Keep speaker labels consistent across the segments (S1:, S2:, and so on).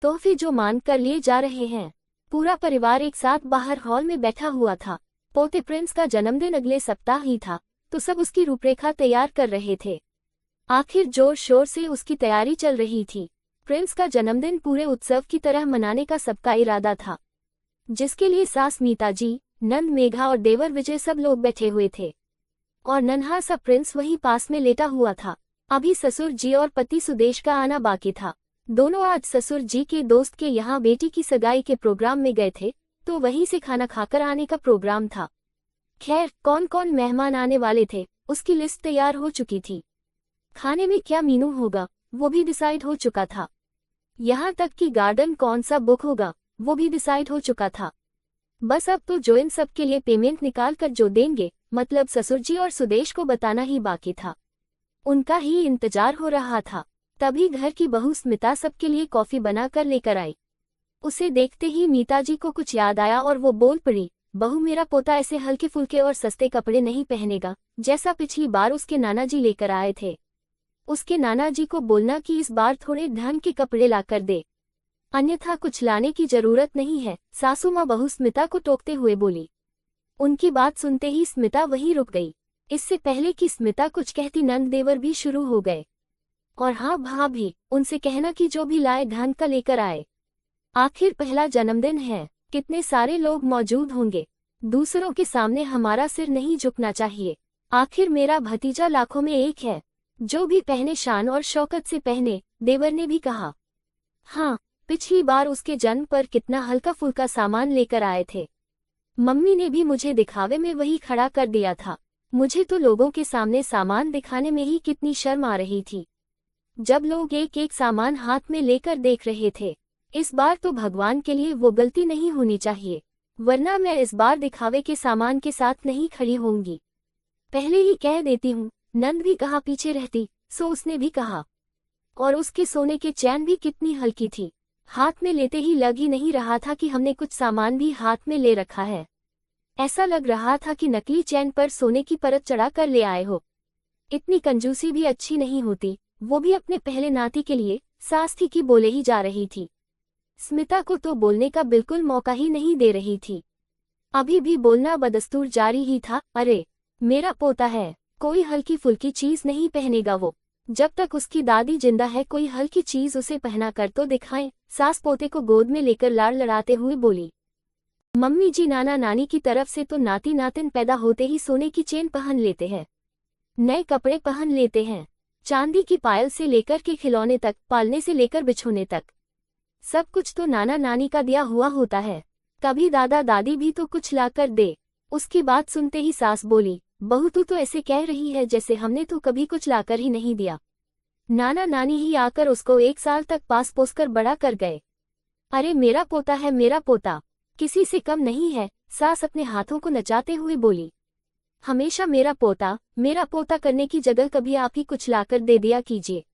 S1: तोहफे जो मांग कर लिए जा रहे हैं। पूरा परिवार एक साथ बाहर हॉल में बैठा हुआ था। पोते प्रिंस का जन्मदिन अगले सप्ताह ही था, तो सब उसकी रूपरेखा तैयार कर रहे थे। आखिर जोर शोर से उसकी तैयारी चल रही थी। प्रिंस का जन्मदिन पूरे उत्सव की तरह मनाने का सबका इरादा था, जिसके लिए सास मीता जी, नंद मेघा और देवर विजय सब लोग बैठे हुए थे। और नन्हा सा प्रिंस वहीं पास में लेटा हुआ था। अभी ससुर जी और पति सुदेश का आना बाकी था। दोनों आज ससुर जी के दोस्त के यहाँ बेटी की सगाई के प्रोग्राम में गए थे, तो वहीं से खाना खाकर आने का प्रोग्राम था। खैर, कौन कौन मेहमान आने वाले थे उसकी लिस्ट तैयार हो चुकी थी। खाने में क्या मेनू होगा वो भी डिसाइड हो चुका था। यहाँ तक कि गार्डन कौन सा बुक होगा वो भी डिसाइड हो चुका था। बस अब तो जो इन सब के लिए पेमेंट निकाल कर जो देंगे, मतलब ससुर जी और सुदेश को बताना ही बाकी था। उनका ही इंतजार हो रहा था। तभी घर की बहू स्मिता सबके लिए कॉफी बनाकर लेकर आई। उसे देखते ही मीता जी को कुछ याद आया और वो बोल पड़ी, बहू मेरा पोता ऐसे हल्के फुल्के और सस्ते कपड़े नहीं पहनेगा जैसा पिछली बार उसके नाना जी लेकर आए थे। उसके नाना जी को बोलना कि इस बार थोड़े ढंग के कपड़े लाकर दे, अन्यथा कुछ लाने की जरूरत नहीं है, सासू माँ बहू स्मिता को टोकते हुए बोली। उनकी बात सुनते ही स्मिता वहीं रुक गई। इससे पहले कि स्मिता कुछ कहती नंद देवर भी शुरू हो गए, और हाँ भाभी, उनसे कहना कि जो भी लाए ढंग का लेकर आए। आखिर पहला जन्मदिन है, कितने सारे लोग मौजूद होंगे। दूसरों के सामने हमारा सिर नहीं झुकना चाहिए। आखिर मेरा भतीजा लाखों में एक है, जो भी पहने शान और शौकत से पहने, देवर ने भी कहा। हाँ, पिछली बार उसके जन्म पर कितना हल्का फुल्का सामान लेकर आए थे। मम्मी ने भी मुझे दिखावे में वही खड़ा कर दिया था। मुझे तो लोगों के सामने सामान दिखाने में ही कितनी शर्म आ रही थी, जब लोग एक एक सामान हाथ में लेकर देख रहे थे। इस बार तो भगवान के लिए वो गलती नहीं होनी चाहिए, वरना मैं इस बार दिखावे के सामान के साथ नहीं खड़ी होंगी। पहले ही कह देती हूँ। नंद भी कहा पीछे रहती, सो उसने भी कहा। और उसके सोने के चैन भी कितनी हल्की थी, हाथ में लेते ही लग ही नहीं रहा था कि हमने कुछ सामान भी हाथ में ले रखा है। ऐसा लग रहा था कि नकली चैन पर सोने की परत चढ़ा कर ले आए हो। इतनी कंजूसी भी अच्छी नहीं होती, वो भी अपने पहले नाती के लिए। सास थी कि बोले ही जा रही थी। स्मिता को तो बोलने का बिल्कुल मौका ही नहीं दे रही थी। अभी भी बोलना बदस्तूर जारी ही था। अरे मेरा पोता है, कोई हल्की फुल्की चीज नहीं पहनेगा वो। जब तक उसकी दादी जिंदा है कोई हल्की चीज उसे पहना कर तो दिखाएं। सास पोते को गोद में लेकर लाड़ लड़ाते हुए बोली। मम्मी जी, नाना नानी की तरफ से तो नाती नातिन पैदा होते ही सोने की चेन पहन लेते हैं, नए कपड़े पहन लेते हैं, चांदी की पायल से लेकर के खिलौने तक, पालने से लेकर बिछोने तक, सब कुछ तो नाना नानी का दिया हुआ होता है। कभी दादा दादी भी तो कुछ लाकर दे। उसकी बात सुनते ही सास बोली, बहू तू तो ऐसे कह रही है जैसे हमने तो कभी कुछ लाकर ही नहीं दिया। नाना नानी ही आकर उसको 1 साल तक पास पोस कर बड़ा कर गए। अरे मेरा पोता है, मेरा पोता, किसी से कम नहीं है। सास अपने हाथों को नचाते हुए बोली। हमेशा मेरा पोता करने की जगह कभी आप ही कुछ लाकर दे दिया कीजिए।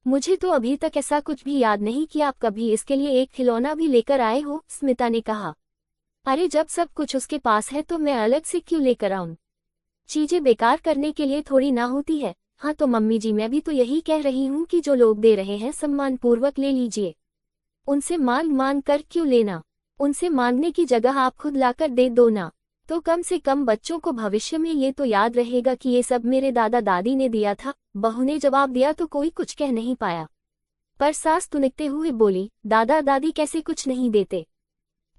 S1: मुझे तो अभी तक ऐसा कुछ भी याद नहीं कि आप कभी इसके लिए एक खिलौना भी लेकर आए हो, स्मिता ने कहा। अरे जब सब कुछ उसके पास है तो मैं अलग से क्यों लेकर आऊं? चीजें बेकार करने के लिए थोड़ी ना होती है। हाँ तो मम्मी जी, मैं भी तो यही कह रही हूँ कि जो लोग दे रहे हैं सम्मान पूर्वक ले लीजिए। उनसे मांग कर क्यों लेना? उनसे मांगने की जगह आप खुद लाकर दे दो ना, तो कम से कम बच्चों को भविष्य में ये तो याद रहेगा कि ये सब मेरे दादा दादी ने दिया था। बहू ने जवाब दिया तो कोई कुछ कह नहीं पाया, पर सास तुनकते हुए बोली, दादा दादी कैसे कुछ नहीं देते?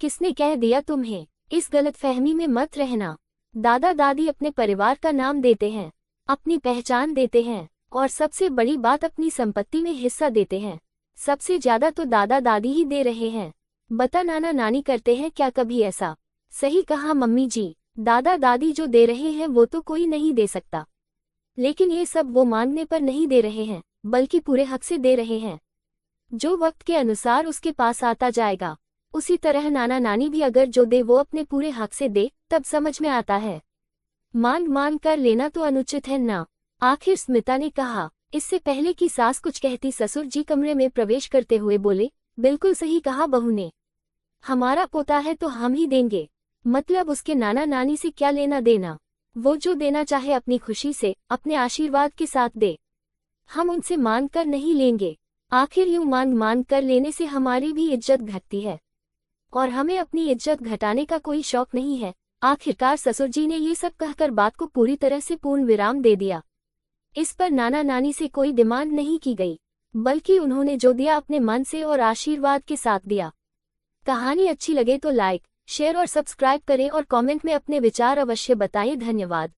S1: किसने कह दिया तुम्हें? इस गलतफहमी में मत रहना। दादा दादी अपने परिवार का नाम देते हैं, अपनी पहचान देते हैं, और सबसे बड़ी बात अपनी संपत्ति में हिस्सा देते हैं। सबसे ज्यादा तो दादा दादी ही दे रहे हैं। बता नाना नानी करते हैं क्या कभी ऐसा? सही कहा मम्मी जी, दादा दादी जो दे रहे हैं वो तो कोई नहीं दे सकता, लेकिन ये सब वो मांगने पर नहीं दे रहे हैं, बल्कि पूरे हक से दे रहे हैं। जो वक्त के अनुसार उसके पास आता जाएगा, उसी तरह नाना नानी भी अगर जो दे वो अपने पूरे हक से दे, तब समझ में आता है। मांग कर लेना तो अनुचित है ना? आखिर स्मिता ने कहा। इससे पहले कि सास कुछ कहती ससुर जी कमरे में प्रवेश करते हुए बोले, बिल्कुल सही कहा बहू ने, हमारा पोता है तो हम ही देंगे। मतलब उसके नाना नानी से क्या लेना देना? वो जो देना चाहे अपनी खुशी से, अपने आशीर्वाद के साथ दे। हम उनसे मांग कर नहीं लेंगे। आखिर यूं मांग मांग कर लेने से हमारी भी इज्जत घटती है, और हमें अपनी इज्जत घटाने का कोई शौक नहीं है। आखिरकार ससुर जी ने ये सब कहकर बात को पूरी तरह से पूर्ण विराम दे दिया। इस पर नाना नानी से कोई डिमांड नहीं की गई, बल्कि उन्होंने जो दिया अपने मन से और आशीर्वाद के साथ दिया। कहानी अच्छी लगे तो लाइक, शेयर और सब्सक्राइब करें और कमेंट में अपने विचार अवश्य बताएं। धन्यवाद।